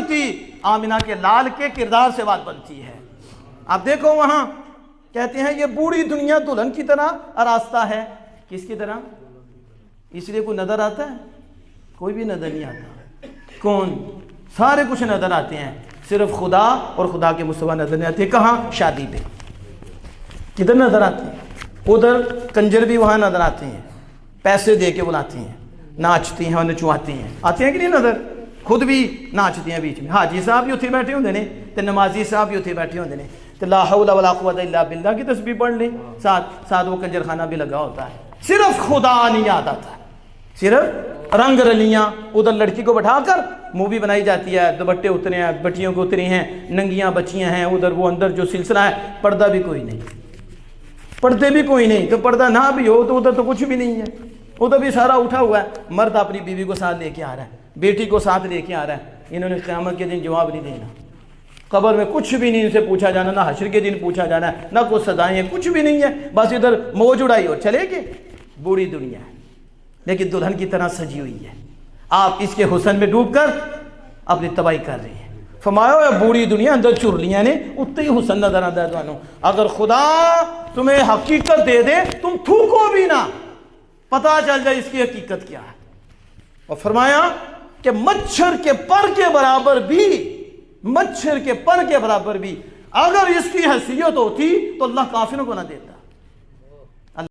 بنتی، آمنہ کے لال کے کردار سے بات بنتی ہے۔ آپ دیکھو وہاں کہتے ہیں یہ بوڑھی دنیا دلہن کی طرح آراستہ ہے۔ کس کی طرح؟ اس لیے کوئی نظر آتا ہے؟ کوئی بھی نظر نہیں آتا۔ کون؟ سارے کچھ نظر آتے ہیں، صرف خدا اور خدا کے مصطفیٰ نظر نہیں آتے۔ کہاں؟ شادی پہ۔ کدھر نظر آتے ہیں؟ ادھر کنجر بھی وہاں نظر آتے ہیں، پیسے دے کے بلاتے ہیں، ناچتی ہیں اور نچواتی ہیں، آتے ہیں کہ نہیں نظر؟ خود بھی ناچتی ہیں بیچ میں، حاجی صاحب بھی اتھے بیٹھے ہوندے نے تے نمازی صاحب بھی اتھے بیٹھے ہوندے نے تے لا حول ولا قوت الا باللہ کی تسبیح پڑھ لیں، ساتھ وہ کنجر خانہ بھی لگا ہوتا ہے۔ صرف خدا نہیں یاد آتا، صرف رنگ رلیاں۔ ادھر لڑکی کو بٹھا کر مووی بنائی جاتی ہے، دوپٹے اترے ہیں، بٹیوں کو اتری ہیں، ننگیاں بچیاں ہیں، ادھر وہ اندر جو سلسلہ ہے، پردہ بھی کوئی نہیں، پردے بھی کوئی نہیں۔ تو پردہ نہ بھی ہو تو ادھر تو کچھ بھی نہیں ہے، ادھر بھی سارا اٹھا ہوا ہے۔ مرد اپنی بیوی کو ساتھ لے کے آ رہا ہے، بیٹی کو ساتھ لے کے آ رہا ہے۔ انہوں نے قیامت کے دن جواب نہیں دینا، قبر میں کچھ بھی نہیں ان سے پوچھا جانا، نہ حشر کے دن پوچھا جانا ہے، نہ کوئی سزائیں ہیں، کچھ بھی نہیں ہے۔ بس ادھر موج اڑائی اور چلے گئے۔ بوڑھی دنیا ہے لیکن دلہن کی طرح سجی ہوئی ہے، آپ اس کے حسن میں ڈوب کر اپنی تباہی کر رہی ہیں۔ فرمایا بوڑھی دنیا اندر چرلیاں نے اتنے ہی حسن نظر آتا ہے تمہیں۔ اگر خدا تمہیں حقیقت دے دے تم تھوکو بھی نہ، پتہ چل جائے اس کی حقیقت کیا ہے۔ اور فرمایا کہ مچھر کے پر کے برابر بھی، مچھر کے پر کے برابر بھی اگر اس کی حیثیت ہوتی تو اللہ کافروں کو نہ دیتا۔